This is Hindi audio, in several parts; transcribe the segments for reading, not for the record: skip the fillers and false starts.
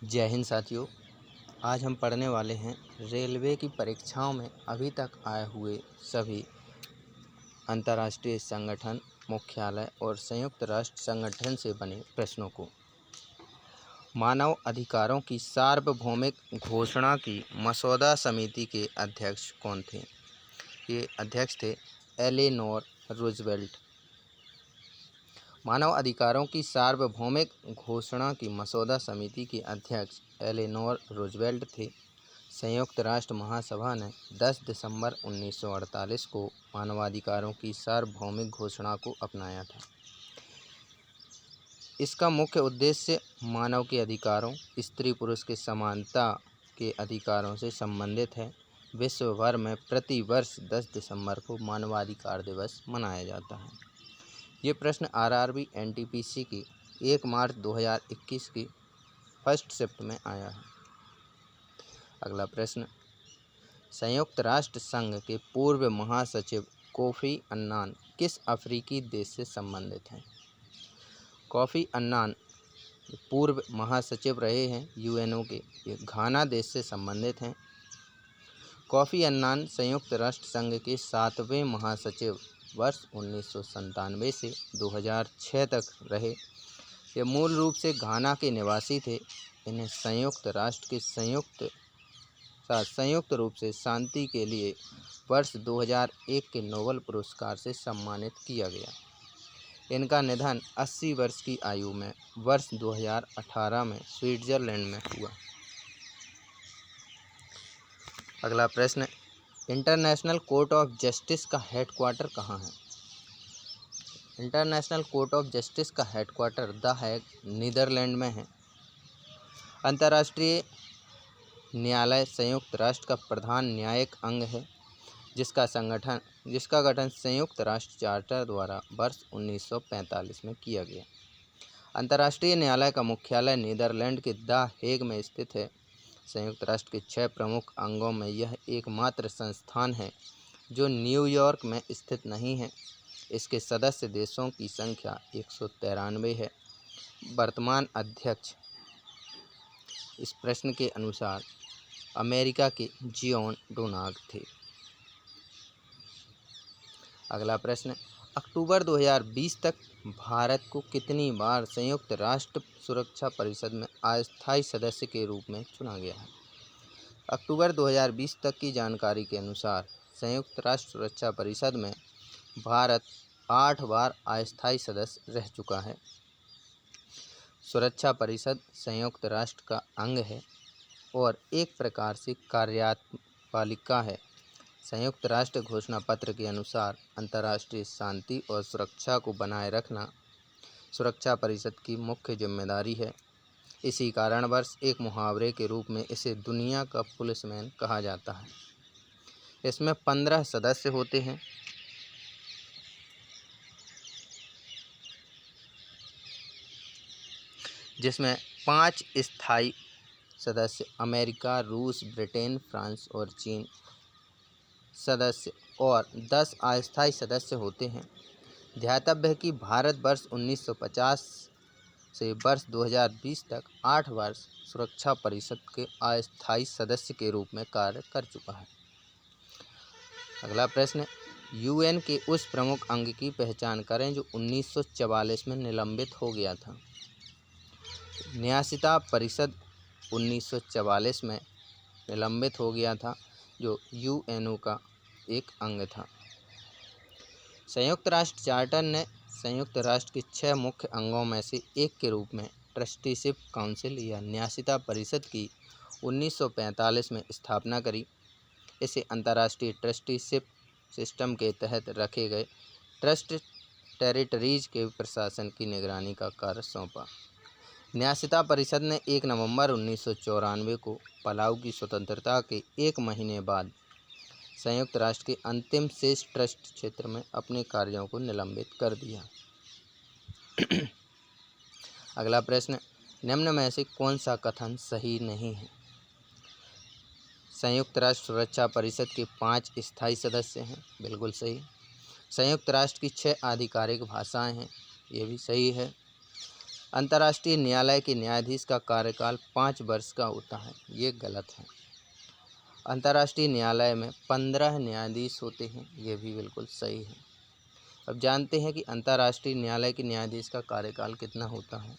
जय हिंद साथियों। आज हम पढ़ने वाले हैं रेलवे की परीक्षाओं में अभी तक आए हुए सभी अंतर्राष्ट्रीय संगठन, मुख्यालय और संयुक्त राष्ट्र संगठन से बने प्रश्नों को। मानव अधिकारों की सार्वभौमिक घोषणा की मसौदा समिति के अध्यक्ष कौन थे? ये अध्यक्ष थे एलेनोर रूजवेल्ट। मानव अधिकारों की सार्वभौमिक घोषणा की मसौदा समिति के अध्यक्ष एलेनोर रूजवेल्ट थे। संयुक्त राष्ट्र महासभा ने 10 दिसंबर 1948 को मानवाधिकारों की सार्वभौमिक घोषणा को अपनाया था। इसका मुख्य उद्देश्य मानव के अधिकारों, स्त्री पुरुष के समानता के अधिकारों से संबंधित है। विश्व भर में प्रति वर्ष 10 दिसंबर को मानवाधिकार दिवस मनाया जाता है। ये प्रश्न आरआरबी एनटीपीसी की 1 मार्च 2021 की फर्स्ट शिफ्ट में आया है। अगला प्रश्न, संयुक्त राष्ट्र संघ के पूर्व महासचिव कोफी अन्नान किस अफ्रीकी देश से संबंधित हैं? कोफी अन्नान पूर्व महासचिव रहे हैं यूएनओ के, ये घाना देश से संबंधित हैं। कोफी अन्नान संयुक्त राष्ट्र संघ के 7वें महासचिव वर्ष 1997 से 2006 तक रहे। ये मूल रूप से घाना के निवासी थे। इन्हें संयुक्त राष्ट्र के संयुक्त रूप से शांति के लिए वर्ष 2001 के नोबेल पुरस्कार से सम्मानित किया गया। इनका निधन 80 वर्ष की आयु में वर्ष 2018 में स्विट्जरलैंड में हुआ। अगला प्रश्न, इंटरनेशनल कोर्ट ऑफ जस्टिस का हेडक्वार्टर कहाँ है? इंटरनेशनल कोर्ट ऑफ जस्टिस का हेडक्वार्टर द हैग, नीदरलैंड में है। अंतर्राष्ट्रीय न्यायालय संयुक्त राष्ट्र का प्रधान न्यायिक अंग है, जिसका गठन संयुक्त राष्ट्र चार्टर द्वारा वर्ष 1945 में किया गया। अंतर्राष्ट्रीय न्यायालय का मुख्यालय नीदरलैंड के द हेग में स्थित है। संयुक्त राष्ट्र के 6 प्रमुख अंगों में यह एकमात्र संस्थान है जो न्यूयॉर्क में स्थित नहीं है। इसके सदस्य देशों की संख्या 193 है। वर्तमान अध्यक्ष इस प्रश्न के अनुसार अमेरिका के जियोन डोनाग थे। अगला प्रश्न, अक्टूबर 2020 तक भारत को कितनी बार संयुक्त राष्ट्र सुरक्षा परिषद में अस्थायी सदस्य के रूप में चुना गया है? अक्टूबर 2020 तक की जानकारी के अनुसार संयुक्त राष्ट्र सुरक्षा परिषद में भारत 8 बार अस्थायी सदस्य रह चुका है। सुरक्षा परिषद संयुक्त राष्ट्र का अंग है और एक प्रकार से कार्यपालिका है। संयुक्त राष्ट्र घोषणा पत्र के अनुसार अंतर्राष्ट्रीय शांति और सुरक्षा को बनाए रखना सुरक्षा परिषद की मुख्य जिम्मेदारी है। इसी कारणवश एक मुहावरे के रूप में इसे दुनिया का पुलिसमैन कहा जाता है। इसमें 15 सदस्य होते हैं। जिसमें 5 स्थायी सदस्य अमेरिका, रूस, ब्रिटेन, फ्रांस और चीन सदस्य और 10 अस्थायी सदस्य होते हैं। ध्यातव्य है कि भारत वर्ष 1950 से वर्ष 2020 तक 8 बार सुरक्षा परिषद के अस्थायी सदस्य के रूप में कार्य कर चुका है। अगला प्रश्न, यूएन के उस प्रमुख अंग की पहचान करें जो 1944 में निलंबित हो गया था। न्यायिता परिषद 1944 में निलंबित हो गया था, जो यूएनओ का एक अंग था। संयुक्त राष्ट्र चार्टर ने संयुक्त राष्ट्र के 6 मुख्य अंगों में से एक के रूप में ट्रस्टीशिप काउंसिल या न्यायिता परिषद की 1945 में स्थापना करी। इसे अंतर्राष्ट्रीय ट्रस्टीशिप सिस्टम के तहत रखे गए ट्रस्ट टेरिटरीज के प्रशासन की निगरानी का कार्य सौंपा। न्यायिता परिषद ने 1 नवंबर 1994 को पलाऊ की स्वतंत्रता के 1 महीने बाद संयुक्त राष्ट्र के अंतिम शेष ट्रस्ट क्षेत्र में अपने कार्यों को निलंबित कर दिया। अगला प्रश्न, निम्न में से कौन सा कथन सही नहीं है? संयुक्त राष्ट्र सुरक्षा परिषद के 5 स्थायी सदस्य हैं, बिल्कुल सही। संयुक्त राष्ट्र की 6 आधिकारिक भाषाएं हैं, ये भी सही है। अंतर्राष्ट्रीय न्यायालय के न्यायाधीश का कार्यकाल 5 वर्ष का होता है, ये गलत है। अंतर्राष्ट्रीय न्यायालय में 15 न्यायाधीश होते हैं, ये भी बिल्कुल सही है। अब जानते हैं कि अंतर्राष्ट्रीय न्यायालय के न्यायाधीश का कार्यकाल कितना होता है।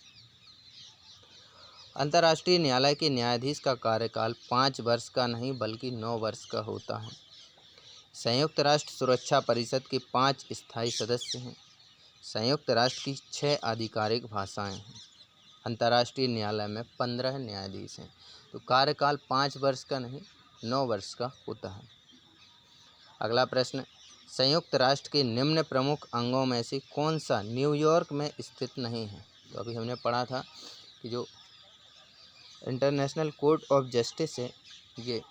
अंतर्राष्ट्रीय न्यायालय के न्यायाधीश का कार्यकाल 5 वर्ष का नहीं बल्कि 9 वर्ष का होता है। संयुक्त राष्ट्र सुरक्षा परिषद के 5 स्थायी सदस्य हैं। संयुक्त राष्ट्र की 6 आधिकारिक भाषाएं हैं। अंतर्राष्ट्रीय न्यायालय में 15 न्यायाधीश हैं। तो कार्यकाल 5 वर्ष का नहीं 9 वर्ष का होता है। अगला प्रश्न, संयुक्त राष्ट्र के निम्न प्रमुख अंगों में से कौन सा न्यूयॉर्क में स्थित नहीं है। तो अभी हमने पढ़ा था कि जो इंटरनेशनल कोर्ट ऑफ जस्टिस है ये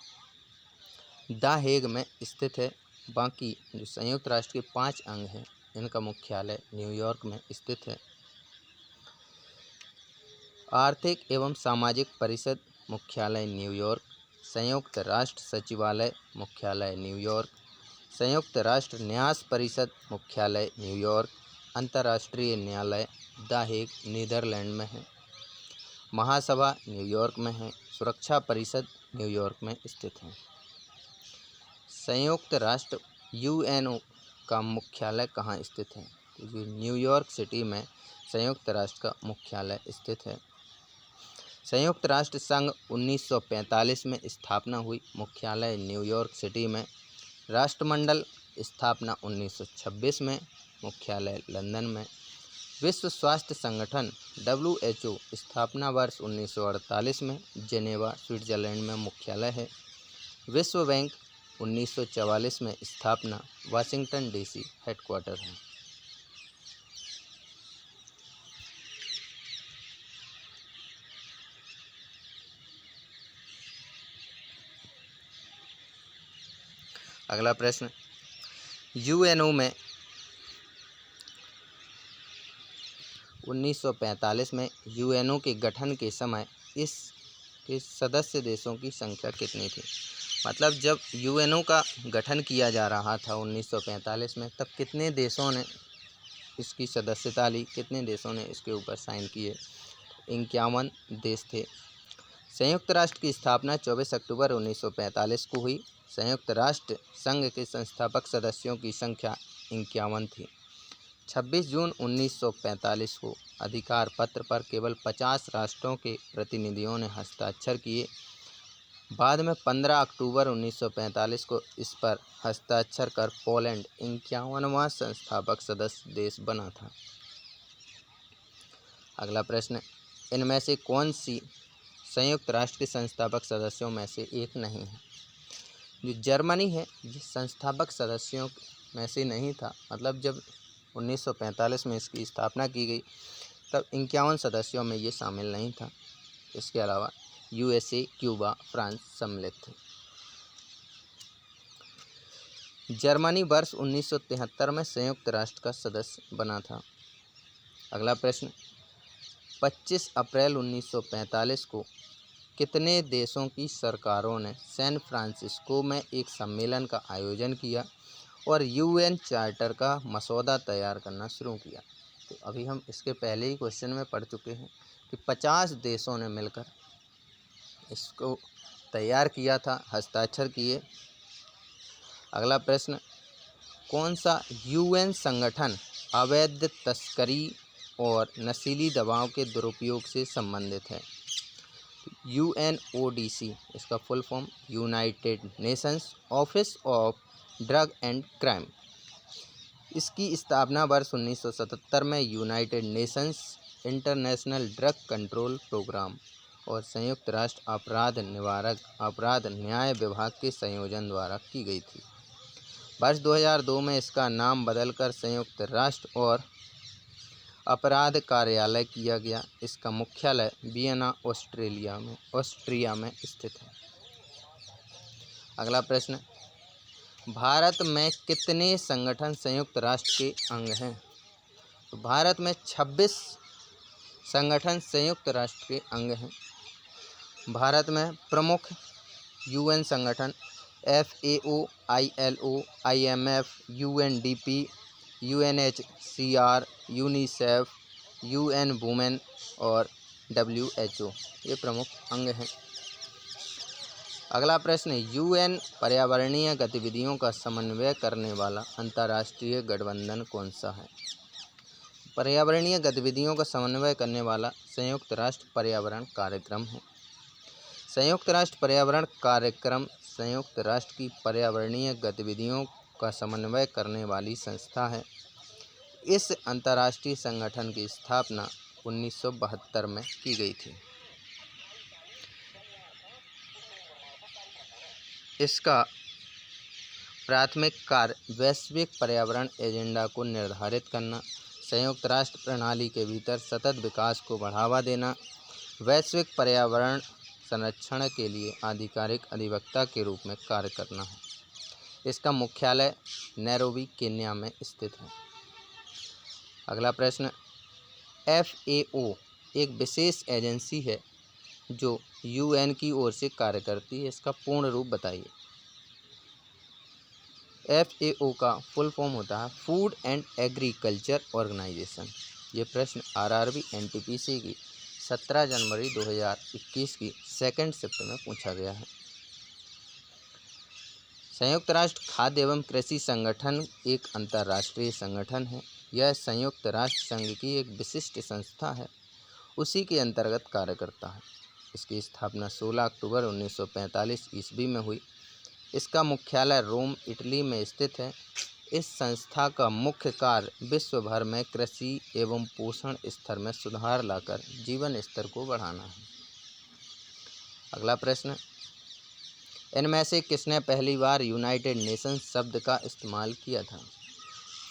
द हेग में स्थित है। बाकी जो संयुक्त राष्ट्र के 5 अंग हैं इनका मुख्यालय न्यूयॉर्क में स्थित है। आर्थिक एवं सामाजिक परिषद मुख्यालय न्यूयॉर्क, संयुक्त राष्ट्र सचिवालय मुख्यालय न्यूयॉर्क, संयुक्त राष्ट्र न्यास परिषद मुख्यालय न्यूयॉर्क, अंतर्राष्ट्रीय न्यायालय द हेग नीदरलैंड में है, महासभा न्यूयॉर्क में है, सुरक्षा परिषद न्यूयॉर्क में स्थित है। संयुक्त राष्ट्र यूएनओ का मुख्यालय कहाँ स्थित है। तो न्यूयॉर्क सिटी में संयुक्त राष्ट्र का मुख्यालय स्थित है। संयुक्त राष्ट्र संघ 1945 में स्थापना हुई, मुख्यालय न्यूयॉर्क सिटी में। राष्ट्रमंडल स्थापना 1926 में, मुख्यालय लंदन में। विश्व स्वास्थ्य संगठन WHO स्थापना वर्ष 1948 में, जेनेवा स्विट्जरलैंड में मुख्यालय है। विश्व बैंक 1944 में स्थापना, वाशिंगटन DC हेडक्वार्टर है। अगला प्रश्न, यूएनओ में 1945 में यूएनओ के गठन के समय इसके सदस्य देशों की संख्या कितनी थी। मतलब जब यूएनओ का गठन किया जा रहा था 1945 में, तब कितने देशों ने इसकी सदस्यता ली, कितने देशों ने इसके ऊपर साइन किए। 51 देश थे। संयुक्त राष्ट्र की स्थापना 24 अक्टूबर 1945 को हुई। संयुक्त राष्ट्र संघ के संस्थापक सदस्यों की संख्या 51 थी। 26 जून 1945 को अधिकार पत्र पर केवल 50 राष्ट्रों के प्रतिनिधियों ने हस्ताक्षर किए। बाद में 15 अक्टूबर 1945 को इस पर हस्ताक्षर कर पोलैंड 51वां संस्थापक सदस्य देश बना था। अगला प्रश्न, इनमें से कौन सी संयुक्त राष्ट्र के संस्थापक सदस्यों में से एक नहीं है। जो जर्मनी है ये संस्थापक सदस्यों में से नहीं था। मतलब जब 1945 में इसकी स्थापना की गई तब 51 सदस्यों में ये शामिल नहीं था। इसके अलावा USA, क्यूबा, फ्रांस सम्मिलित थे। जर्मनी वर्ष 1973 में संयुक्त राष्ट्र का सदस्य बना था। अगला प्रश्न, 25 अप्रैल 1945 को कितने देशों की सरकारों ने सैन फ्रांसिस्को में एक सम्मेलन का आयोजन किया और UN चार्टर का मसौदा तैयार करना शुरू किया। तो अभी हम इसके पहले ही क्वेश्चन में पढ़ चुके हैं कि 50 देशों ने मिलकर इसको तैयार किया था, हस्ताक्षर किए। अगला प्रश्न, कौन सा UN संगठन अवैध तस्करी और नशीली दवाओं के दुरुपयोग से संबंधित है। UNODC इसका full form United Nations office of drug and crime. इसकी स्थापना वर्ष 1977 में United Nations international drug control programme और संयुक्त राष्ट्र अपराध न्याय विभाग के संयोजन द्वारा की गई थी। वर्ष 2002 में इसका नाम बदलकर संयुक्त राष्ट्र और अपराध कार्यालय किया गया। इसका मुख्यालय वियना ऑस्ट्रिया में स्थित है। अगला प्रश्न, भारत में कितने संगठन संयुक्त राष्ट्र के अंग हैं। तो भारत में 26 संगठन संयुक्त राष्ट्र के अंग हैं। भारत में प्रमुख UN संगठन FAO, ILO, IMF, UNDP, UNHCR, UNICEF, UN women और WHO, ये प्रमुख अंग हैं। अगला प्रश्न, UN पर्यावरणीय गतिविधियों का समन्वय करने वाला अंतर्राष्ट्रीय गठबंधन कौन सा है? पर्यावरणीय गतिविधियों का समन्वय करने वाला संयुक्त राष्ट्र पर्यावरण कार्यक्रम है। संयुक्त राष्ट्र पर्यावरण कार्यक्रम संयुक्त राष्ट्र की पर्यावरणीय गतिविधियों का समन्वय करने वाली संस्था है। इस अंतर्राष्ट्रीय संगठन की स्थापना 1972 में की गई थी। इसका प्राथमिक कार्य वैश्विक पर्यावरण एजेंडा को निर्धारित करना, संयुक्त राष्ट्र प्रणाली के भीतर सतत विकास को बढ़ावा देना, वैश्विक पर्यावरण संरक्षण के लिए आधिकारिक अधिवक्ता के रूप में कार्य करना है। इसका मुख्यालय नैरोबी, केन्या में स्थित है। अगला प्रश्न, FAO एक विशेष एजेंसी है जो UN की ओर से कार्य करती है। इसका पूर्ण रूप बताइए। FAO का फुल फॉर्म होता है फूड एंड एग्रीकल्चर ऑर्गेनाइजेशन। ये प्रश्न RRB NTPC की 17 जनवरी 2021 की सेकंड शिफ्ट में पूछा गया है। संयुक्त राष्ट्र खाद्य एवं कृषि संगठन एक अंतर्राष्ट्रीय संगठन है। यह संयुक्त राष्ट्र संघ की एक विशिष्ट संस्था है, उसी के अंतर्गत कार्य करता है। इसकी स्थापना 16 अक्टूबर 1945 ईस्वी में हुई। इसका मुख्यालय रोम, इटली में स्थित है। इस संस्था का मुख्य कार्य विश्व भर में कृषि एवं पोषण स्तर में सुधार लाकर जीवन स्तर को बढ़ाना है। अगला प्रश्न, इनमें से किसने पहली बार यूनाइटेड नेशंस शब्द का इस्तेमाल किया था?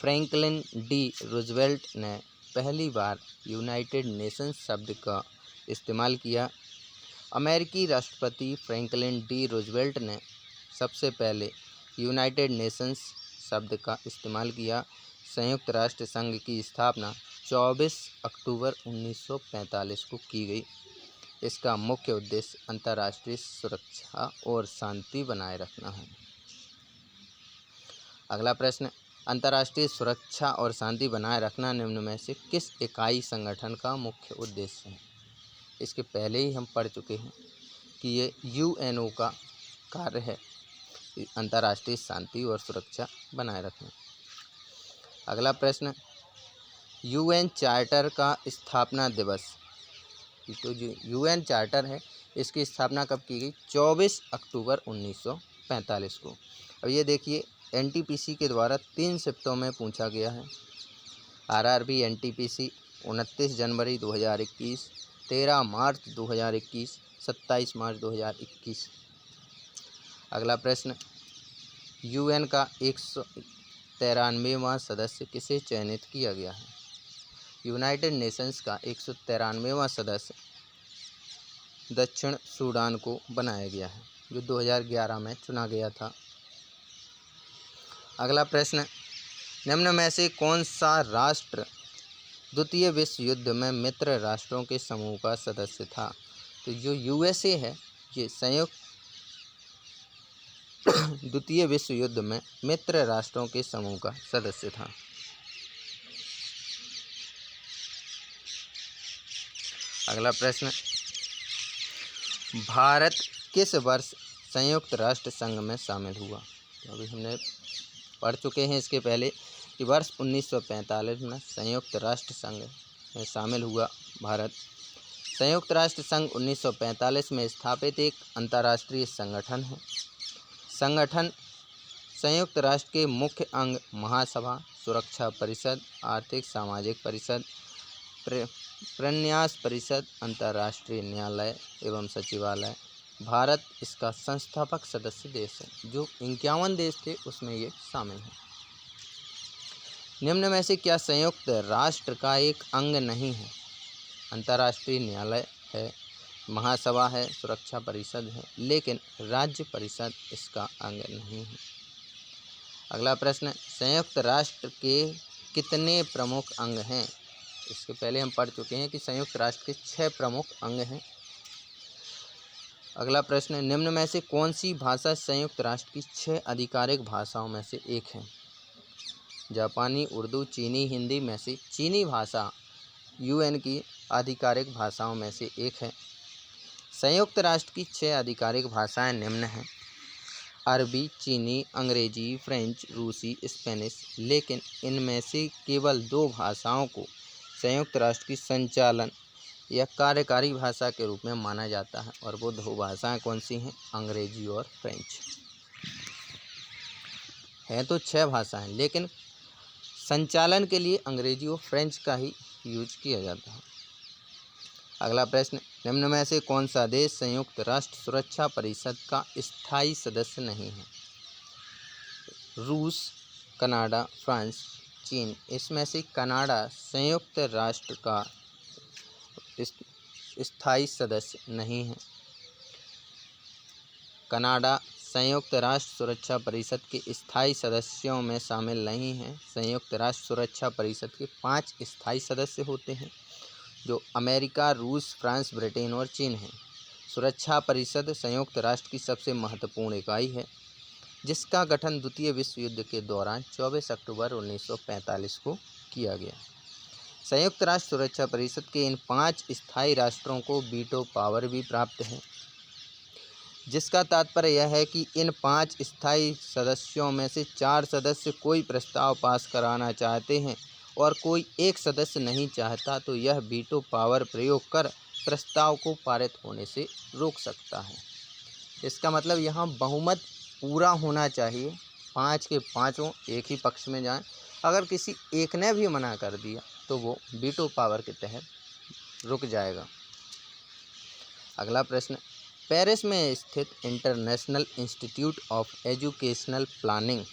फ्रैंकलिन डी रूजवेल्ट ने पहली बार यूनाइटेड नेशंस शब्द का इस्तेमाल किया। अमेरिकी राष्ट्रपति फ्रैंकलिन डी रूजवेल्ट ने सबसे पहले यूनाइटेड नेशंस शब्द का इस्तेमाल किया। संयुक्त राष्ट्र संघ की स्थापना 24 अक्टूबर 1945 को की गई। इसका मुख्य उद्देश्य अंतर्राष्ट्रीय सुरक्षा और शांति बनाए रखना है। अगला प्रश्न, अंतर्राष्ट्रीय सुरक्षा और शांति बनाए रखना निम्न में से किस इकाई संगठन का मुख्य उद्देश्य है? इसके पहले ही हम पढ़ चुके हैं कि ये UNO का कार्य है, अंतर्राष्ट्रीय शांति और सुरक्षा बनाए रखना। अगला प्रश्न, UN चार्टर का स्थापना दिवस, तो जो UN चार्टर है इसकी स्थापना कब की गई? 24 अक्टूबर 1945 को। अब ये देखिए NTPC के द्वारा 3 शिफ्टों में पूछा गया है। RRB NTPC 29 जनवरी 2021, 13 मार्च 2021, 27 मार्च 2021। अगला प्रश्न, UN का 193वां सदस्य किसे चयनित किया गया है? यूनाइटेड नेशंस का 193वां सदस्य दक्षिण सूडान को बनाया गया है, जो 2011 में चुना गया था। अगला प्रश्न, निम्न में से कौन सा राष्ट्र द्वितीय विश्व युद्ध में मित्र राष्ट्रों के समूह का सदस्य था? तो जो USA है ये संयुक्त द्वितीय विश्व युद्ध में मित्र राष्ट्रों के समूह का सदस्य था। अगला प्रश्न, भारत किस वर्ष संयुक्त राष्ट्र संघ में शामिल हुआ? तो अभी हमने पढ़ चुके हैं इसके पहले कि वर्ष 1945 में संयुक्त राष्ट्र संघ में शामिल हुआ भारत। संयुक्त राष्ट्र संघ 1945 में स्थापित एक अंतर्राष्ट्रीय संगठन है। संगठन संयुक्त राष्ट्र के मुख्य अंग महासभा, सुरक्षा परिषद, आर्थिक सामाजिक परिषद, प्रन्यास परिषद, अंतर्राष्ट्रीय न्यायालय एवं सचिवालय। भारत इसका संस्थापक सदस्य देश है। जो 51 देश थे उसमें ये शामिल है। निम्न में से क्या संयुक्त राष्ट्र का एक अंग नहीं है? अंतर्राष्ट्रीय न्यायालय है, महासभा है, सुरक्षा परिषद है, लेकिन राज्य परिषद इसका अंग नहीं है। अगला प्रश्न, संयुक्त राष्ट्र के कितने प्रमुख अंग हैं? इसके पहले हम पढ़ चुके हैं कि संयुक्त राष्ट्र के 6 प्रमुख अंग हैं। अगला प्रश्न, निम्न में से कौन सी भाषा संयुक्त राष्ट्र की 6 आधिकारिक भाषाओं में से एक है? जापानी, उर्दू, चीनी, हिंदी में से चीनी भाषा यूएन की आधिकारिक भाषाओं में से एक है। संयुक्त राष्ट्र की 6 आधिकारिक भाषाएं निम्न हैं: अरबी, चीनी, अंग्रेजी, फ्रेंच, रूसी, स्पेनिश। लेकिन इनमें से केवल 2 भाषाओं को संयुक्त राष्ट्र की संचालन या कार्यकारी भाषा के रूप में माना जाता है, और वो 2 भाषाएं कौन सी हैं? अंग्रेजी और फ्रेंच। हैं तो 6 भाषाएं, लेकिन संचालन के लिए अंग्रेजी और फ्रेंच का ही यूज किया जाता है। अगला प्रश्न, निम्न में से कौन सा देश संयुक्त राष्ट्र सुरक्षा परिषद का स्थायी सदस्य नहीं है? रूस, कनाडा, फ्रांस, चीन। इसमें से कनाडा संयुक्त राष्ट्र का स्थायी सदस्य नहीं है। कनाडा संयुक्त राष्ट्र सुरक्षा परिषद के स्थायी सदस्यों में शामिल नहीं है। संयुक्त राष्ट्र सुरक्षा परिषद के 5 स्थायी सदस्य होते हैं, जो अमेरिका, रूस, फ्रांस, ब्रिटेन और चीन हैं। सुरक्षा परिषद संयुक्त राष्ट्र की सबसे महत्वपूर्ण इकाई है, जिसका गठन द्वितीय विश्व युद्ध के दौरान 24 अक्टूबर 1945 को किया गया। संयुक्त राष्ट्र सुरक्षा परिषद के इन 5 स्थायी राष्ट्रों को वीटो पावर भी प्राप्त है, जिसका तात्पर्य यह है कि इन 5 स्थायी सदस्यों में से 4 सदस्य कोई प्रस्ताव पास कराना चाहते हैं और कोई एक सदस्य नहीं चाहता, तो यह वीटो पावर प्रयोग कर प्रस्ताव को पारित होने से रोक सकता है। इसका मतलब यहाँ बहुमत पूरा होना चाहिए, 5 के 5 एक ही पक्ष में जाएं। अगर किसी एक ने भी मना कर दिया तो वो वीटो पावर के तहत रुक जाएगा। अगला प्रश्न, पेरिस में स्थित international institute of educational planning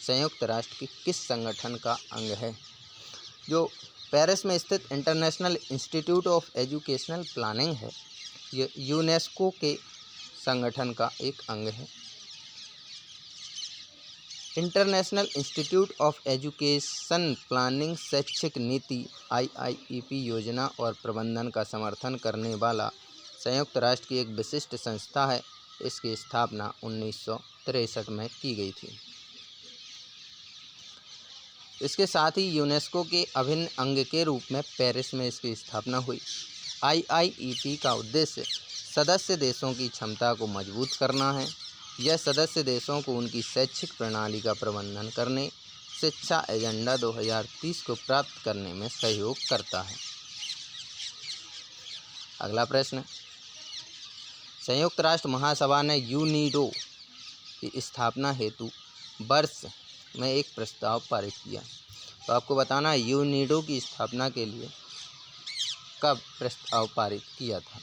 संयुक्त राष्ट्र के किस संगठन का अंग है? जो पेरिस में स्थित international institute of educational planning है, ये यूनेस्को के संगठन का एक अंग है। International institute of education planning शैक्षिक नीति IIEP योजना और प्रबंधन का समर्थन करने वाला संयुक्त राष्ट्र की एक विशिष्ट संस्था है। इसकी स्थापना 1963 में की गई थी। इसके साथ ही यूनेस्को के अभिन्न अंग के रूप में पेरिस में इसकी स्थापना हुई। IIEP का उद्देश्य सदस्य देशों की क्षमता को मजबूत करना है। यह सदस्य देशों को उनकी शैक्षिक प्रणाली का प्रबंधन करने, शिक्षा एजेंडा 2030 को प्राप्त करने में सहयोग करता है। अगला प्रश्न, संयुक्त राष्ट्र महासभा ने यूनिडो की स्थापना हेतु वर्ष में एक प्रस्ताव पारित किया। तो आपको बताना है यूनिडो की स्थापना के लिए कब प्रस्ताव पारित किया था।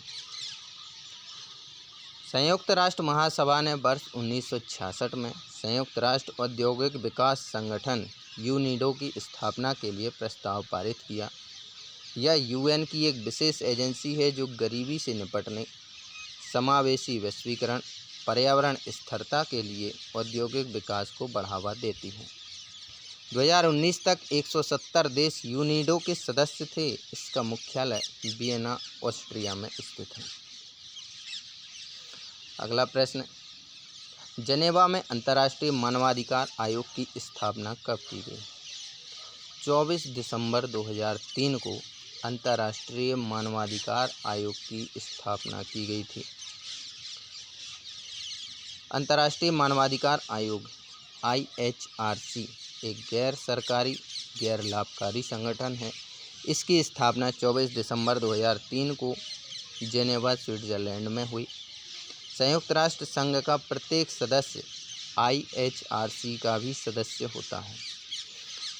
संयुक्त राष्ट्र महासभा ने वर्ष 1966 में संयुक्त राष्ट्र औद्योगिक विकास संगठन यूनिडो की स्थापना के लिए प्रस्ताव पारित किया। यह यूएन की एक विशेष एजेंसी है जो गरीबी से निपटने, समावेशी वैश्वीकरण, पर्यावरण स्थिरता के लिए औद्योगिक विकास को बढ़ावा देती है। 2019 तक 170 देश यूनिडो के सदस्य थे। इसका मुख्यालय वियना, ऑस्ट्रिया में स्थित है। अगला प्रश्न, जनेवा में अंतर्राष्ट्रीय मानवाधिकार आयोग की स्थापना कब की गई? 24 दिसंबर 2003 को अंतर्राष्ट्रीय मानवाधिकार आयोग की स्थापना की गई थी। अंतर्राष्ट्रीय मानवाधिकार आयोग IHRC एक गैर सरकारी, गैर लाभकारी संगठन है। इसकी स्थापना 24 दिसंबर 2003 को जेनेवा, स्विट्जरलैंड में हुई। संयुक्त राष्ट्र संघ का प्रत्येक सदस्य IHRC का भी सदस्य होता है।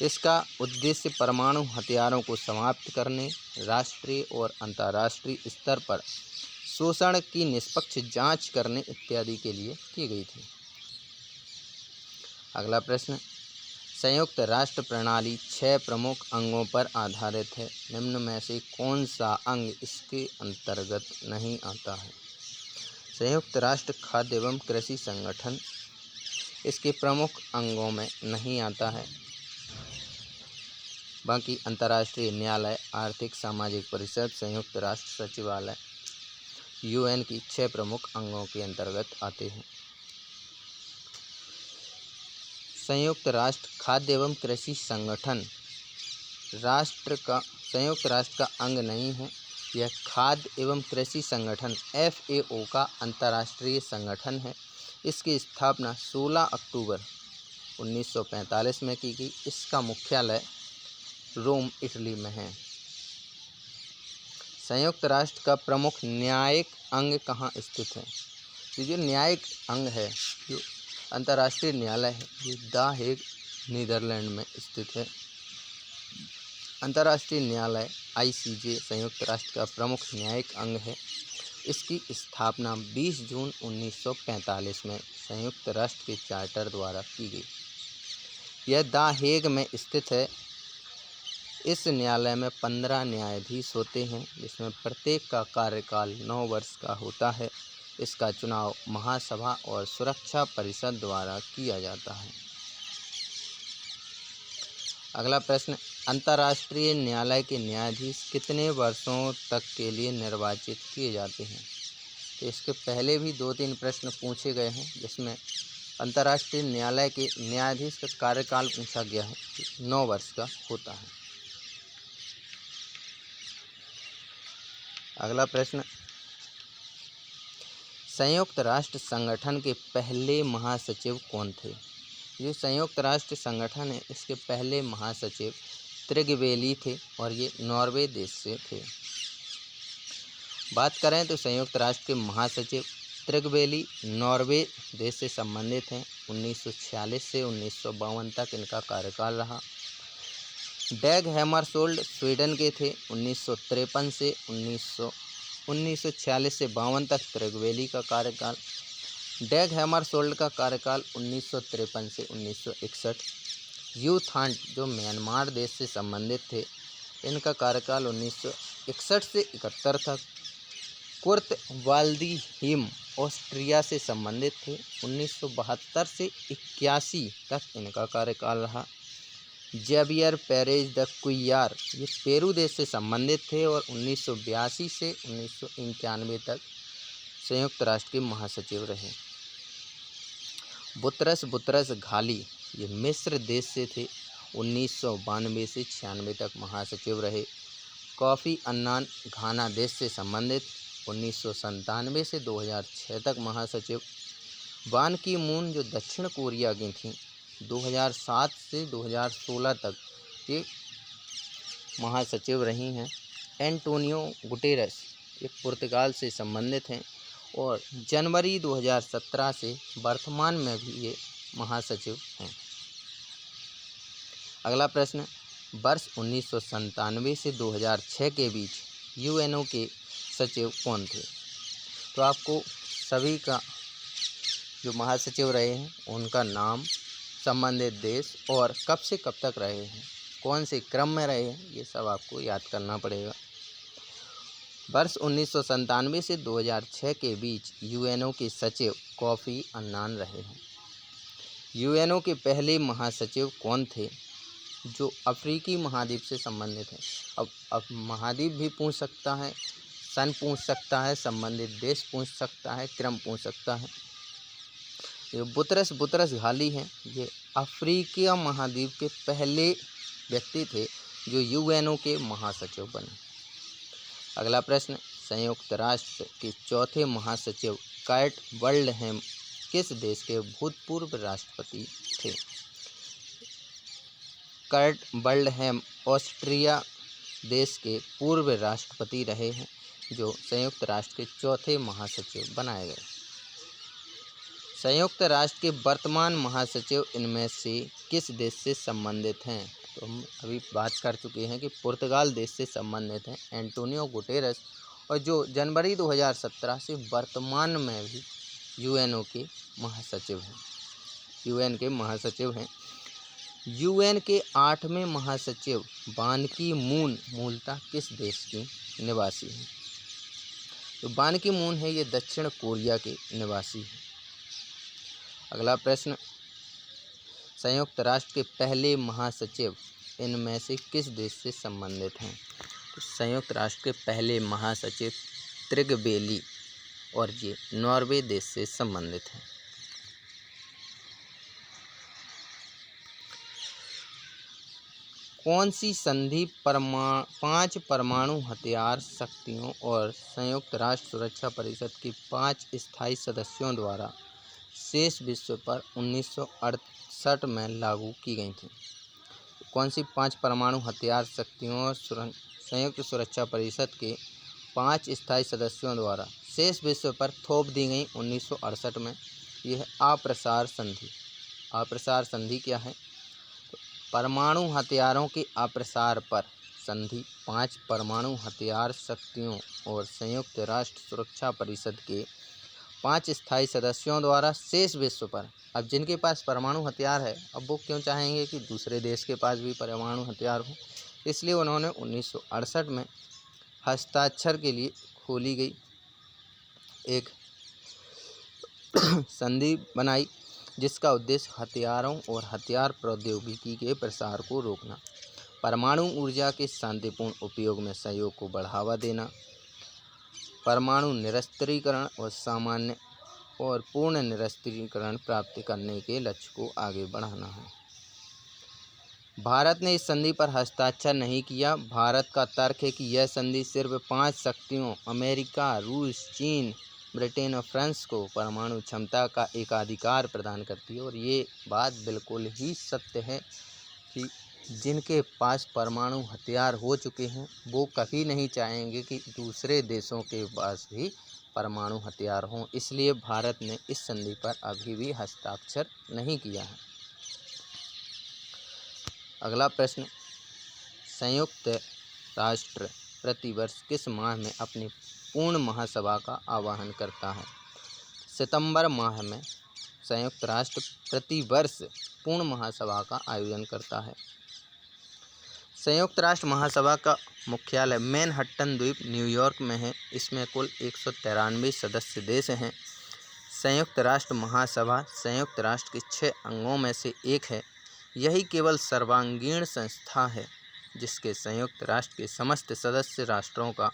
इसका उद्देश्य परमाणु हथियारों को समाप्त करने, राष्ट्रीय और अंतर्राष्ट्रीय स्तर पर शोषण की निष्पक्ष जांच करने इत्यादि के लिए की गई थी। अगला प्रश्न, संयुक्त राष्ट्र प्रणाली 6 प्रमुख अंगों पर आधारित है। निम्न में से कौन सा अंग इसके अंतर्गत नहीं आता है? संयुक्त राष्ट्र खाद्य एवं कृषि संगठन इसके प्रमुख अंगों में नहीं आता है। बाकी अंतर्राष्ट्रीय न्यायालय, आर्थिक सामाजिक परिषद, संयुक्त राष्ट्र सचिवालय यूएन की 6 प्रमुख अंगों के अंतर्गत आते हैं। संयुक्त राष्ट्र खाद्य एवं कृषि संगठन संयुक्त राष्ट्र का अंग नहीं है। यह खाद्य एवं कृषि संगठन FAO का अंतर्राष्ट्रीय संगठन है। इसकी स्थापना 16 अक्टूबर 1945 में की गई। इसका मुख्यालय रोम, इटली में है। संयुक्त राष्ट्र का प्रमुख न्यायिक अंग कहाँ स्थित है? ये जो न्यायिक अंग है, जो अंतर्राष्ट्रीय न्यायालय है, ये द हेग, नीदरलैंड में स्थित है। अंतर्राष्ट्रीय न्यायालय ICJ संयुक्त राष्ट्र का प्रमुख न्यायिक अंग है। इसकी स्थापना 20 जून 1945 में संयुक्त राष्ट्र के चार्टर द्वारा की गई। यह द हेग में स्थित है। इस न्यायालय में 15 न्यायाधीश होते हैं, जिसमें प्रत्येक का कार्यकाल 9 वर्ष का होता है। इसका चुनाव महासभा और सुरक्षा परिषद द्वारा किया जाता है। अगला प्रश्न, अंतर्राष्ट्रीय न्यायालय के न्यायाधीश कितने वर्षों तक के लिए निर्वाचित किए जाते हैं? तो इसके पहले भी 2-3 प्रश्न पूछे गए हैं, जिसमें अंतर्राष्ट्रीय न्यायालय के न्यायाधीश का कार्यकाल पूछा गया है, 9 वर्ष का होता है। अगला प्रश्न, संयुक्त राष्ट्र संगठन के पहले महासचिव कौन थे? जो संयुक्त राष्ट्र संगठन है, इसके पहले महासचिव त्रिगवेली थे और ये नॉर्वे देश से थे। बात करें तो संयुक्त राष्ट्र के महासचिव त्रिगवेली नॉर्वे देश से संबंधित हैं। 1946 से 1952 तक इनका कार्यकाल रहा। डैग हैमरशोल्ड स्वीडन के थे। 1953 से 1946 से 52 तक त्रिगवेली का कार्यकाल। डैग हैमरशोल्ड का कार्यकाल 1953 से 1961। यू थांट जो म्यांमार देश से संबंधित थे, इनका कार्यकाल 1961 से 71 तक। कुर्ट वाल्डीहीम ऑस्ट्रिया से संबंधित थे। 1972 से 81 तक इनका कार्यकाल रहा। जेवियर पेरेज द कुइयार ये पेरू देश से संबंधित थे और 1982 से 1991 तक संयुक्त राष्ट्र के महासचिव रहे। बुतरस घाली ये मिस्र देश से थे। 1992 से 96 तक महासचिव रहे। कोफी अन्नान घाना देश से संबंधित, 1997 से 2006 तक महासचिव। बान की मून जो दक्षिण कोरिया की थी, 2007 से 2016 तक ये महासचिव रही हैं। एंटोनियो गुटेरस ये पुर्तगाल से संबंधित हैं और जनवरी 2017 से वर्तमान में भी ये महासचिव हैं। अगला प्रश्न, वर्ष 1997 से 2006 के बीच UNO के सचिव कौन थे? तो आपको सभी का जो महासचिव रहे हैं उनका नाम, संबंधित देश और कब से कब तक रहे हैं, कौन से क्रम में रहे हैं, ये सब आपको याद करना पड़ेगा। वर्ष 1997 से 2006 के बीच UNO के सचिव कोफी अन्नान रहे हैं। UNO के पहले महासचिव कौन थे? जो अफ्रीकी महाद्वीप से संबंधित है। अब महाद्वीप भी पूछ सकता है, सन पूछ सकता है, संबंधित देश पूछ सकता है, क्रम पूछ सकता है। ये बुतरस घाली हैं, ये अफ्रीकी महाद्वीप के पहले व्यक्ति थे जो UNO के महासचिव बने। अगला प्रश्न, संयुक्त राष्ट्र के चौथे महासचिव कर्ट वाल्डहेम किस देश के भूतपूर्व राष्ट्रपति थे? कर्ट वाल्डहेम ऑस्ट्रिया देश के पूर्व राष्ट्रपति रहे हैं, जो संयुक्त राष्ट्र के चौथे महासचिव बनाए गए। संयुक्त राष्ट्र के वर्तमान महासचिव इनमें से किस देश से संबंधित हैं? तो हम अभी बात कर चुके हैं कि पुर्तगाल देश से संबंधित हैं एंटोनियो गुटेरस, और जो जनवरी 2017 से वर्तमान में भी UNO के महासचिव हैं, UN के महासचिव हैं। UN के 8वें महासचिव बान की मून मूलतः किस देश की निवासी हैं? तो बान की मून है ये दक्षिण कोरिया के निवासी हैं। अगला प्रश्न, संयुक्त राष्ट्र के पहले महासचिव इनमें से किस देश से संबंधित हैं? तो संयुक्त राष्ट्र के पहले महासचिव त्रिगवेली और ये नॉर्वे देश से संबंधित हैं। कौन सी संधि 5 परमाणु हथियार शक्तियों और संयुक्त राष्ट्र सुरक्षा परिषद के 5 स्थायी सदस्यों द्वारा शेष विश्व पर 1968 में लागू की गई थी? कौन सी 5 परमाणु हथियार शक्तियों और संयुक्त सुरक्षा परिषद के 5 स्थायी सदस्यों द्वारा शेष विश्व पर थोप दी गई 1968 में? यह अप्रसार संधि। अप्रसार संधि क्या है? परमाणु हथियारों के अप्रसार पर संधि 5 परमाणु हथियार शक्तियों और संयुक्त राष्ट्र सुरक्षा परिषद के 5 स्थायी सदस्यों द्वारा शेष विश्व पर, अब जिनके पास परमाणु हथियार है, अब वो क्यों चाहेंगे कि दूसरे देश के पास भी परमाणु हथियार हो, इसलिए उन्होंने 1968 में हस्ताक्षर के लिए खोली गई एक संधि बनाई, जिसका उद्देश्य हथियारों और हथियार प्रौद्योगिकी के प्रसार को रोकना, परमाणु ऊर्जा के शांतिपूर्ण उपयोग में सहयोग को बढ़ावा देना, परमाणु निरस्त्रीकरण और सामान्य और पूर्ण निरस्त्रीकरण प्राप्त करने के लक्ष्य को आगे बढ़ाना है। भारत ने इस संधि पर हस्ताक्षर नहीं किया। भारत का तर्क है कि यह संधि सिर्फ 5 शक्तियों अमेरिका, रूस, चीन, ब्रिटेन और फ्रांस को परमाणु क्षमता का एकाधिकार प्रदान करती है, और ये बात बिल्कुल ही सत्य है कि जिनके पास परमाणु हथियार हो चुके हैं वो कभी नहीं चाहेंगे कि दूसरे देशों के पास भी परमाणु हथियार हों, इसलिए भारत ने इस संधि पर अभी भी हस्ताक्षर नहीं किया है। अगला प्रश्न, संयुक्त राष्ट्र प्रतिवर्ष किस माह में अपनी पूर्ण महासभा का आह्वान करता है? सितंबर माह में संयुक्त राष्ट्र प्रतिवर्ष पूर्ण महासभा का आयोजन करता है। संयुक्त राष्ट्र महासभा का मुख्यालय मैनहट्टन द्वीप न्यूयॉर्क में है। इसमें कुल 193 सदस्य देश हैं। संयुक्त राष्ट्र महासभा संयुक्त राष्ट्र के 6 अंगों में से एक है। यही केवल सर्वांगीण संस्था है जिसके संयुक्त राष्ट्र के समस्त सदस्य राष्ट्रों का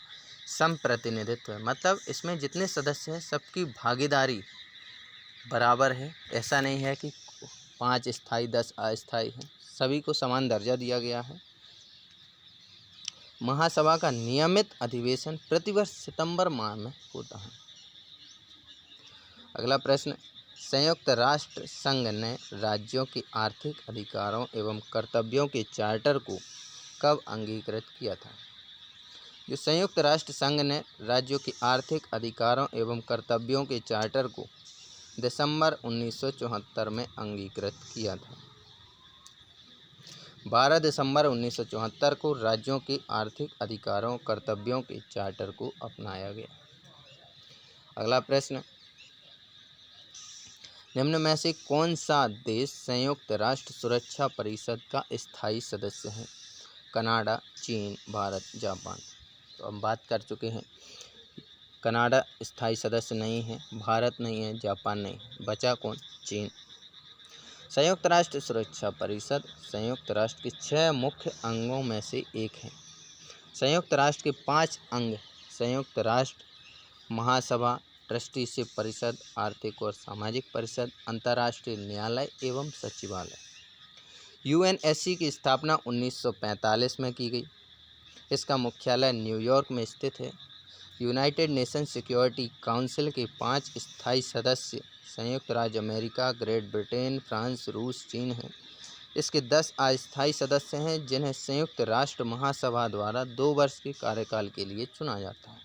संप्रतिनिधित्व है। मतलब इसमें जितने सदस्य हैं सबकी भागीदारी बराबर है। ऐसा नहीं है कि 5 स्थायी 10 अस्थायी हैं, सभी को समान दर्जा दिया गया है। महासभा का नियमित अधिवेशन प्रतिवर्ष सितंबर माह में होता है। अगला प्रश्न, संयुक्त राष्ट्र संघ ने राज्यों के आर्थिक अधिकारों एवं कर्तव्यों के चार्टर को कब अंगीकृत किया था? जो संयुक्त राष्ट्र संघ ने राज्यों के आर्थिक अधिकारों एवं कर्तव्यों के चार्टर को दिसंबर 1974 में अंगीकृत किया था। 12 दिसंबर 1974 को राज्यों के आर्थिक अधिकारों कर्तव्यों के चार्टर को अपनाया गया। अगला प्रश्न, निम्न में से कौन सा देश संयुक्त राष्ट्र सुरक्षा परिषद का स्थायी सदस्य है? कनाडा, चीन, भारत, जापान। तो हम बात कर चुके हैं, कनाडा स्थायी सदस्य नहीं है, भारत नहीं है, जापान नहीं है, बचा कौन? चीन। संयुक्त राष्ट्र सुरक्षा परिषद संयुक्त राष्ट्र के 6 मुख्य अंगों में से एक है। संयुक्त राष्ट्र के 5 अंग संयुक्त राष्ट्र महासभा, ट्रस्टीशिप परिषद, आर्थिक और सामाजिक परिषद, अंतर्राष्ट्रीय न्यायालय एवं सचिवालय। यूएनएससी की स्थापना 1945 में की गई। इसका मुख्यालय न्यूयॉर्क में स्थित है। यूनाइटेड नेशन सिक्योरिटी काउंसिल के 5 स्थायी सदस्य संयुक्त राज्य अमेरिका, ग्रेट ब्रिटेन, फ्रांस, रूस, चीन हैं। इसके 10 अस्थायी सदस्य हैं जिन्हें संयुक्त राष्ट्र महासभा द्वारा 2 वर्ष के कार्यकाल के लिए चुना जाता है।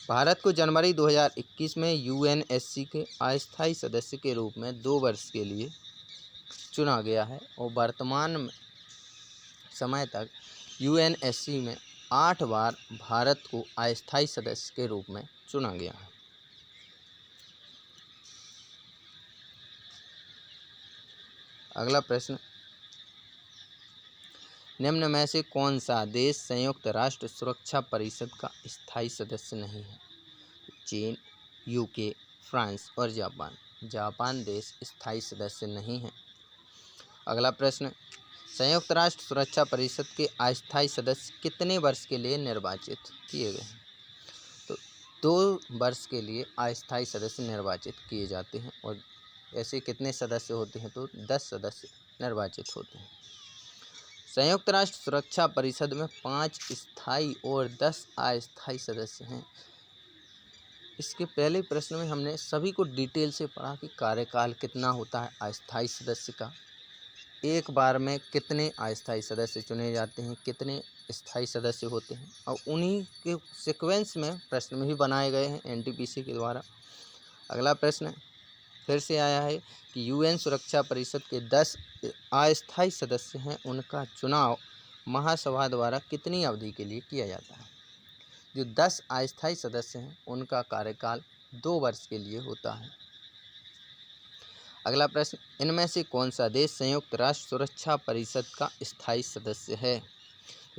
भारत को जनवरी 2021 में यूएनएससी के अस्थायी सदस्य के रूप में 2 वर्ष के लिए चुना गया है और वर्तमान समय तक यूएनएससी में 8 बार भारत को अस्थायी सदस्य के रूप में चुना गया है। अगला प्रश्न, निम्न में से कौन सा देश संयुक्त राष्ट्र सुरक्षा परिषद का स्थायी सदस्य नहीं है? चीन, यूके, फ्रांस और जापान। जापान देश स्थायी सदस्य नहीं है। अगला प्रश्न, संयुक्त राष्ट्र सुरक्षा परिषद के अस्थायी सदस्य कितने वर्ष के लिए निर्वाचित किए गए हैं? तो 2 वर्ष के लिए अस्थायी सदस्य निर्वाचित किए जाते हैं और ऐसे कितने सदस्य होते हैं? तो 10 सदस्य निर्वाचित होते हैं। संयुक्त राष्ट्र सुरक्षा परिषद में 5 स्थायी और 10 अस्थायी सदस्य हैं। इसके पहले प्रश्न में हमने सभी को डिटेल से पढ़ा कि कार्यकाल कितना होता है अस्थायी सदस्य का, एक बार में कितने अस्थायी सदस्य चुने जाते हैं, कितने स्थायी सदस्य होते हैं, और उन्हीं के सीक्वेंस में प्रश्न भी बनाए गए हैं एनटीपीसी के द्वारा। अगला प्रश्न फिर से आया है कि यूएन सुरक्षा परिषद के 10 अस्थायी सदस्य हैं, उनका चुनाव महासभा द्वारा कितनी अवधि के लिए किया जाता है। जो 10 अस्थायी सदस्य हैं उनका कार्यकाल 2 वर्ष के लिए होता है। अगला प्रश्न, इनमें से कौन सा देश संयुक्त राष्ट्र सुरक्षा परिषद का स्थायी सदस्य है।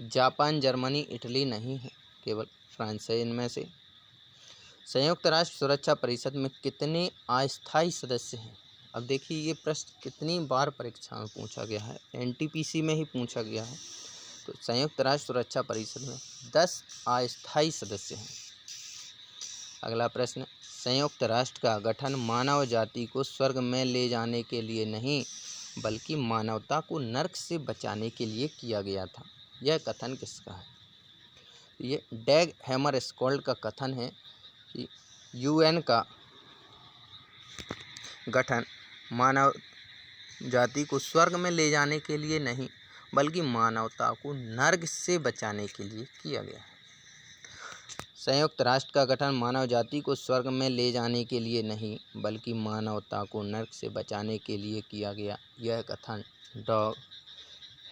जापान, जर्मनी, इटली नहीं है, केवल फ्रांस है इनमें से। संयुक्त राष्ट्र सुरक्षा परिषद में कितने अस्थायी सदस्य हैं। अब देखिए ये प्रश्न कितनी बार परीक्षा में पूछा गया है, एनटीपीसी में ही पूछा गया है। तो संयुक्त राष्ट्र सुरक्षा परिषद में 10 अस्थायी सदस्य हैं। अगला प्रश्न, संयुक्त राष्ट्र का गठन मानव जाति को स्वर्ग में ले जाने के लिए नहीं बल्कि मानवता को नर्क से बचाने के लिए किया गया था। यह कथन किसका है। ये डैग हैमरस्कोल्ड का कथन है कि यूएन का गठन मानव जाति को स्वर्ग में ले जाने के लिए नहीं बल्कि मानवता को नर्क से बचाने के लिए किया गया है। संयुक्त राष्ट्र का गठन मानव जाति को स्वर्ग में ले जाने के लिए नहीं बल्कि मानवता को नर्क से बचाने के लिए किया गया। यह कथन डैग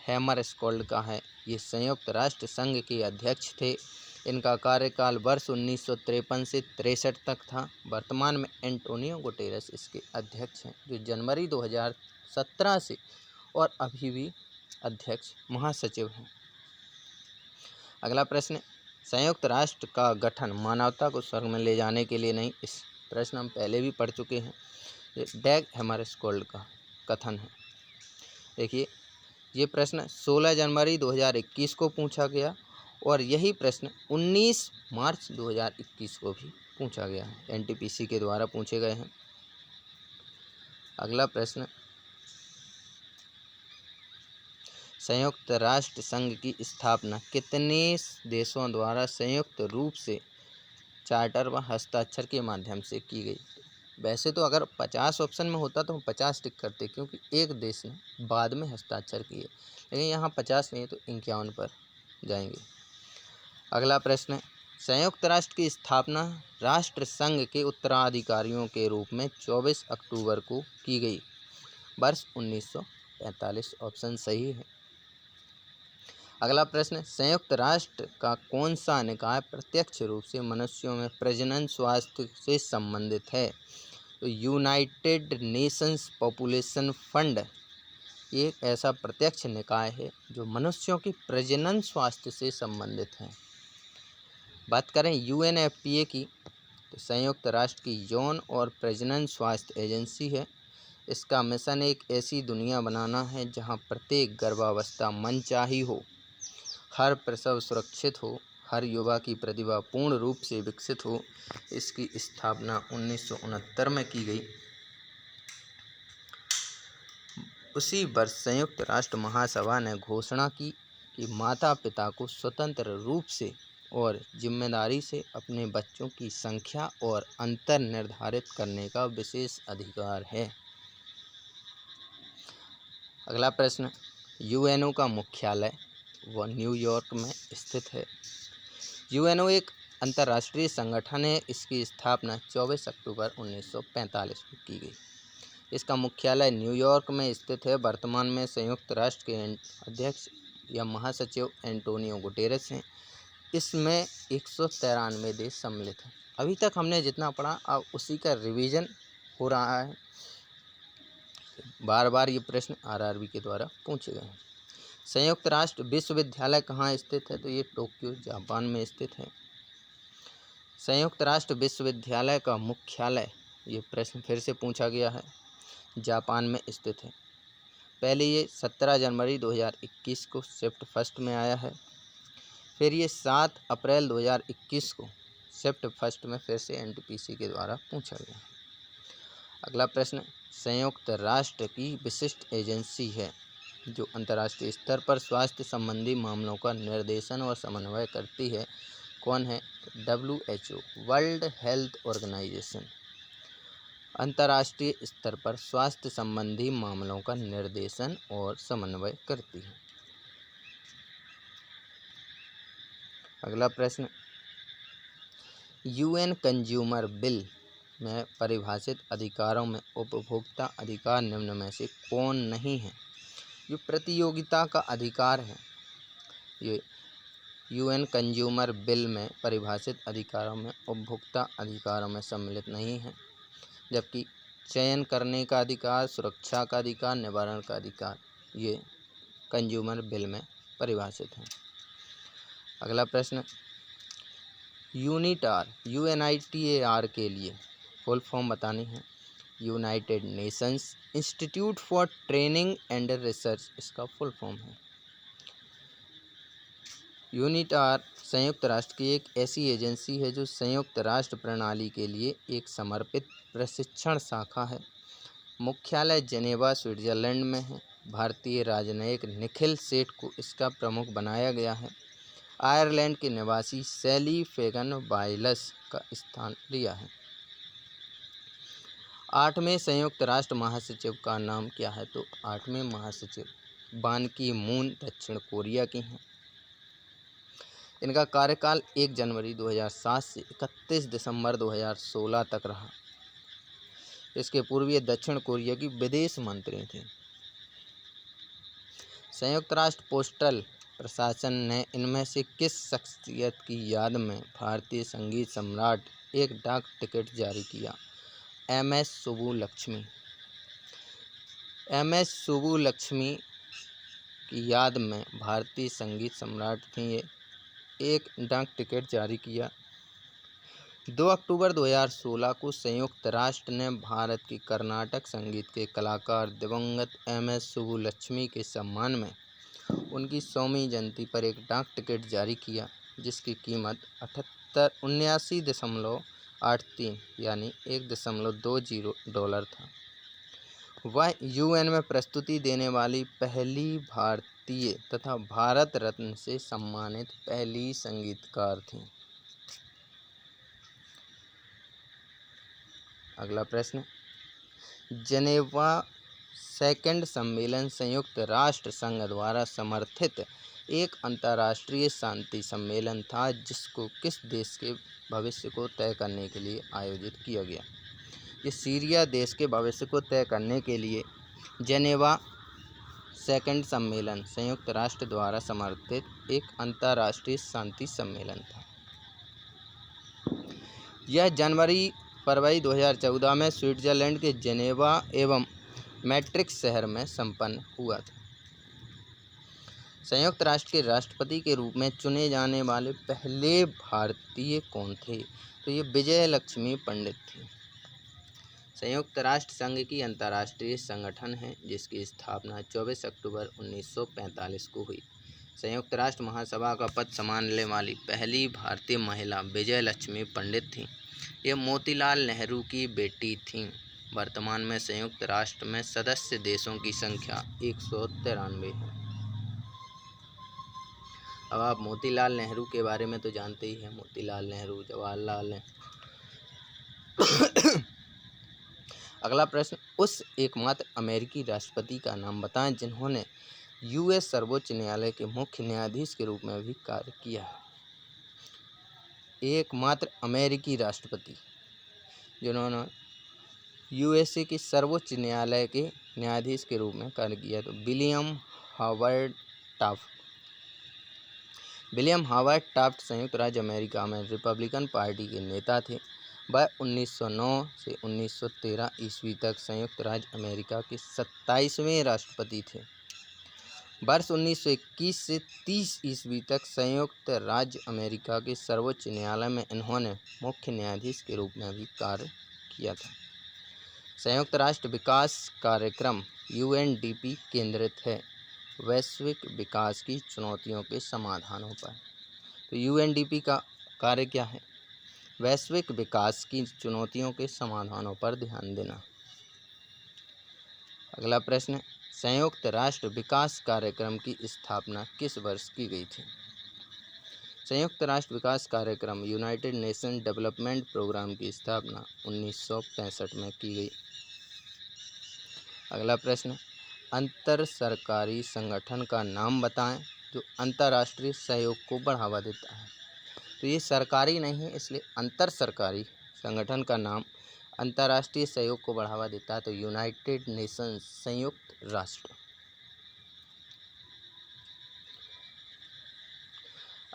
हैमरस्कोल्ड का है। ये संयुक्त राष्ट्र संघ के अध्यक्ष थे। इनका कार्यकाल वर्ष 1953 से 63 तक था। वर्तमान में एंटोनियो गुटेरेस इसके अध्यक्ष हैं, जो जनवरी 2017 से और अभी भी अध्यक्ष महासचिव हैं। अगला प्रश्न, संयुक्त राष्ट्र का गठन मानवता को स्वर्ग में ले जाने के लिए नहीं। इस प्रश्न हम पहले भी पढ़ चुके हैं। ये डैग हैमरस्कोल्ड का कथन है। देखिए ये प्रश्न 16 जनवरी 2021 को पूछा गया और यही प्रश्न 19 मार्च 2021 को भी पूछा गया है, एनटीपीसी के द्वारा पूछे गए हैं। अगला प्रश्न, संयुक्त राष्ट्र संघ की स्थापना कितने देशों द्वारा संयुक्त रूप से चार्टर व हस्ताक्षर के माध्यम से की गई। वैसे तो अगर 50 ऑप्शन में होता तो हम 50 टिक करते, क्योंकि एक देश ने बाद में हस्ताक्षर किए, लेकिन यहाँ 50 नहीं है तो 51 पर जाएंगे। अगला प्रश्न, संयुक्त राष्ट्र की स्थापना राष्ट्र संघ के उत्तराधिकारियों के रूप में 24 अक्टूबर को की गई। वर्ष 1945 ऑप्शन सही है। अगला प्रश्न, संयुक्त राष्ट्र का कौन सा निकाय प्रत्यक्ष रूप से मनुष्यों में प्रजनन स्वास्थ्य से संबंधित है। तो यूनाइटेड नेशंस पॉपुलेशन फंड ये एक ऐसा प्रत्यक्ष निकाय है जो मनुष्यों की प्रजनन स्वास्थ्य से संबंधित है। बात करें यूएनएफपीए की, तो संयुक्त राष्ट्र की यौन और प्रजनन स्वास्थ्य एजेंसी है। इसका मिशन एक ऐसी दुनिया बनाना है जहां प्रत्येक गर्भावस्था मनचाही हो, हर प्रसव सुरक्षित हो, हर युवा की प्रतिभा पूर्ण रूप से विकसित हो। इसकी स्थापना 1969 में की गई। उसी वर्ष संयुक्त राष्ट्र महासभा ने घोषणा की कि माता पिता को स्वतंत्र रूप से और जिम्मेदारी से अपने बच्चों की संख्या और अंतर निर्धारित करने का विशेष अधिकार है। अगला प्रश्न, यूएनओ का मुख्यालय वह न्यूयॉर्क में स्थित है। यूएनओ एक अंतर्राष्ट्रीय संगठन है। इसकी स्थापना 24 अक्टूबर 1945 को की गई। इसका मुख्यालय न्यूयॉर्क में स्थित है। वर्तमान में संयुक्त राष्ट्र के अध्यक्ष या महासचिव एंटोनियो गुटेरेस हैं। इसमें 193 देश सम्मिलित हैं। अभी तक हमने जितना पढ़ा अब उसी का रिवीजन हो रहा है। बार बार ये प्रश्न आरआरबी के द्वारा पूछे गए हैं। संयुक्त राष्ट्र विश्वविद्यालय कहाँ स्थित है। तो ये टोक्यो जापान में स्थित है। संयुक्त राष्ट्र विश्वविद्यालय का मुख्यालय, ये प्रश्न फिर से पूछा गया है, जापान में स्थित है। पहले ये 17 जनवरी 2021 को शिफ्ट फर्स्ट में आया है। फिर ये 7 अप्रैल 2021 को शिफ्ट फर्स्ट में फिर से एनटीपीसी के द्वारा पूछा गया। अगला प्रश्न, संयुक्त राष्ट्र की विशिष्ट एजेंसी है जो अंतर्राष्ट्रीय स्तर पर स्वास्थ्य संबंधी मामलों का निर्देशन और समन्वय करती है, कौन है? WHO, वर्ल्ड हेल्थ ऑर्गेनाइजेशन अंतर्राष्ट्रीय स्तर पर स्वास्थ्य संबंधी मामलों का निर्देशन और समन्वय करती है। अगला प्रश्न, UN कंज्यूमर बिल में परिभाषित अधिकारों में उपभोक्ता अधिकार निम्न में से कौन नहीं है? जो प्रतियोगिता का अधिकार है, ये UN कंज्यूमर बिल में परिभाषित अधिकारों में उपभोक्ता अधिकारों में सम्मिलित नहीं है, जबकि चयन करने का अधिकार, सुरक्षा का अधिकार, निवारण का अधिकार ये कंज्यूमर बिल में परिभाषित हैं। अगला प्रश्न, यूनिटार UNITAR के लिए फुल फॉर्म बतानी है। United Nations institute for training and research इसका फुल फॉर्म है। यूनिटार संयुक्त राष्ट्र की एक ऐसी एजेंसी है जो संयुक्त राष्ट्र प्रणाली के लिए एक समर्पित प्रशिक्षण शाखा है। मुख्यालय जेनेवा स्विट्जरलैंड में है। भारतीय राजनयिक निखिल सेठ को इसका प्रमुख बनाया गया है। आयरलैंड के निवासी सैली फेगन बाइलस का स्थान लिया है। 8वें संयुक्त राष्ट्र महासचिव का नाम क्या है? तो 8वें महासचिव बान की मून दक्षिण कोरिया की हैं। इनका कार्यकाल 1 जनवरी 2007 से 31 दिसंबर 2016 तक रहा। इसके पूर्व ये दक्षिण कोरिया की विदेश मंत्री थी। संयुक्त राष्ट्र पोस्टल प्रशासन ने इनमें से किस शख्सियत की याद में भारतीय संगीत सम्राट एक डाक टिकट जारी किया? MS सुब्बुलक्ष्मी। MS सुब्बुलक्ष्मी की याद में भारतीय संगीत सम्राट थी ये एक डाक टिकट जारी किया। 2 अक्टूबर 2016 को संयुक्त राष्ट्र ने भारत की कर्नाटक संगीत के कलाकार दिवंगत MS सुब्बुलक्ष्मी के सम्मान में उनकी 100वीं जयंती पर एक डाक टिकट जारी किया, जिसकी कीमत 79.83 यानी $1.20 था। वह UN में प्रस्तुति देने वाली पहली भारतीय तथा भारत रत्न से सम्मानित पहली संगीतकार थीं। अगला प्रश्न, जेनेवा सेकंड सम्मेलन संयुक्त राष्ट्र संघ द्वारा समर्थित एक अंतर्राष्ट्रीय शांति सम्मेलन था, जिसको किस देश के भविष्य को तय करने के लिए आयोजित किया गया? ये सीरिया देश के भविष्य को तय करने के लिए जेनेवा सेकंड सम्मेलन संयुक्त राष्ट्र द्वारा समर्थित एक अंतर्राष्ट्रीय शांति सम्मेलन था। यह फरवरी 2014 में स्विट्जरलैंड के जेनेवा एवं मैट्रिक्स शहर में संपन्न हुआ था। संयुक्त राष्ट्र के राष्ट्रपति के रूप में चुने जाने वाले पहले भारतीय कौन थे? तो ये विजय लक्ष्मी पंडित थे। संयुक्त राष्ट्र संघ की अंतर्राष्ट्रीय संगठन है, जिसकी स्थापना 24 अक्टूबर 1945 को हुई। संयुक्त राष्ट्र महासभा का पद संभालने वाली पहली भारतीय महिला विजय लक्ष्मी पंडित थीं। ये मोतीलाल नेहरू की बेटी थीं। वर्तमान में संयुक्त राष्ट्र में सदस्य देशों की संख्या 193 है। अब आप मोतीलाल नेहरू के बारे में तो जानते ही हैं। मोतीलाल नेहरू, जवाहरलाल नेहरू। अगला प्रश्न, उस एकमात्र अमेरिकी राष्ट्रपति का नाम बताएं जिन्होंने US सर्वोच्च न्यायालय के मुख्य न्यायाधीश के रूप में भी कार्य किया है। एकमात्र अमेरिकी राष्ट्रपति जिन्होंने USA के सर्वोच्च न्यायालय के न्यायाधीश के रूप में कार्य किया, तो William Howard Taft. William Howard Taft संयुक्त राज्य अमेरिका में रिपब्लिकन पार्टी के नेता थे। वह 1909 से 1913 ईस्वी तक संयुक्त राज्य अमेरिका के 27वें राष्ट्रपति थे। वर्ष 1921 से 30 ईस्वी तक संयुक्त राज्य अमेरिका के सर्वोच्च न्यायालय में इन्होंने मुख्य न्यायाधीश के रूप में भी कार्य किया था। संयुक्त राष्ट्र विकास कार्यक्रम UNDP केंद्रित है वैश्विक विकास की चुनौतियों के समाधानों पर। तो UNDP का कार्य क्या है? वैश्विक विकास की चुनौतियों के समाधानों पर ध्यान देना। अगला प्रश्न, संयुक्त राष्ट्र विकास कार्यक्रम की स्थापना किस वर्ष की गई थी? संयुक्त राष्ट्र विकास कार्यक्रम यूनाइटेड नेशन डेवलपमेंट प्रोग्राम की स्थापना 1965 में की गई। अगला प्रश्न, अंतर सरकारी संगठन का नाम बताएं जो अंतर्राष्ट्रीय सहयोग को बढ़ावा देता है। तो ये सरकारी नहीं है, इसलिए अंतर सरकारी संगठन का नाम अंतर्राष्ट्रीय सहयोग को बढ़ावा देता है तो यूनाइटेड नेशंस, संयुक्त राष्ट्र।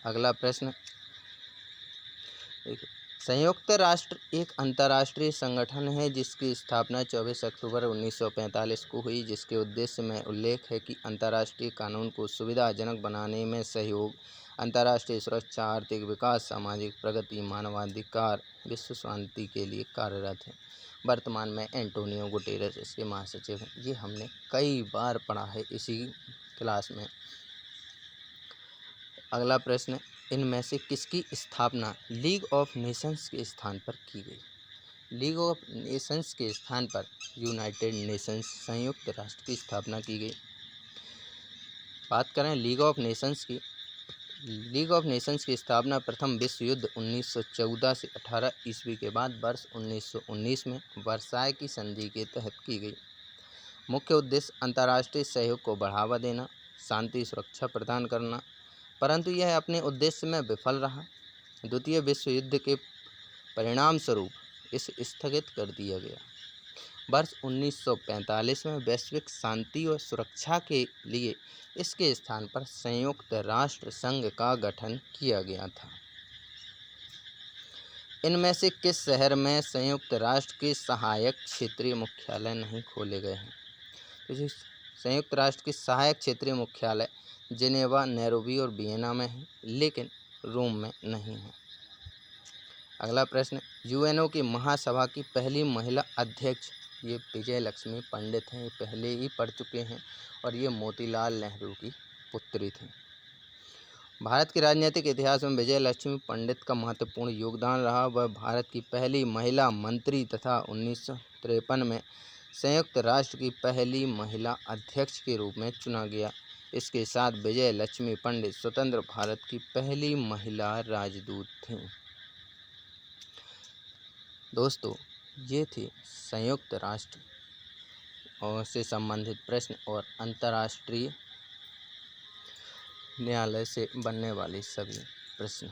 अगला प्रश्न, संयुक्त राष्ट्र एक अंतर्राष्ट्रीय संगठन है जिसकी स्थापना 24 अक्टूबर 1945 को हुई, जिसके उद्देश्य में उल्लेख है कि अंतर्राष्ट्रीय कानून को सुविधाजनक बनाने में सहयोग, अंतर्राष्ट्रीय सुरक्षा, आर्थिक विकास, सामाजिक प्रगति, मानवाधिकार, विश्व शांति के लिए कार्यरत है। वर्तमान में एंटोनियो गुटेरेस इसके महासचिव हैं। ये हमने कई बार पढ़ा है इसी क्लास में। अगला प्रश्न, इनमें से किसकी स्थापना लीग ऑफ नेशंस के स्थान पर की गई? लीग ऑफ नेशंस के स्थान पर यूनाइटेड नेशंस, संयुक्त राष्ट्र की स्थापना की गई। बात करें लीग ऑफ नेशंस की, लीग ऑफ नेशंस की स्थापना प्रथम विश्व युद्ध 1914 से 18 ईस्वी के बाद वर्ष 1919 में वर्साय की संधि के तहत की गई। मुख्य उद्देश्य अंतर्राष्ट्रीय सहयोग को बढ़ावा देना, शांति सुरक्षा प्रदान करना, परंतु यह अपने उद्देश्य में विफल रहा। द्वितीय विश्व युद्ध के परिणाम स्वरूप इसे स्थगित कर दिया गया। वर्ष 1945 में वैश्विक शांति और सुरक्षा के लिए इसके स्थान पर संयुक्त राष्ट्र संघ का गठन किया गया था। इनमें से किस शहर में संयुक्त राष्ट्र के सहायक क्षेत्रीय मुख्यालय नहीं खोले गए हैं? तो संयुक्त राष्ट्र के सहायक क्षेत्रीय मुख्यालय जिनेवा, नैरोबी और वियना में है, लेकिन रोम में नहीं है। अगला प्रश्न, यूएनओ की महासभा की पहली महिला अध्यक्ष, ये विजय लक्ष्मी पंडित हैं। ये पहले ही पढ़ चुके हैं और ये मोतीलाल नेहरू की पुत्री थी। भारत के राजनीतिक इतिहास में विजय लक्ष्मी पंडित का महत्वपूर्ण योगदान रहा। वह भारत की पहली महिला मंत्री तथा 1953 में संयुक्त राष्ट्र की पहली महिला अध्यक्ष के रूप में चुना गया। इसके साथ विजय लक्ष्मी पंडित स्वतंत्र भारत की पहली महिला राजदूत थीं। दोस्तों, ये थी संयुक्त राष्ट्र और से संबंधित प्रश्न और अंतर्राष्ट्रीय न्यायालय से बनने वाले सभी प्रश्न।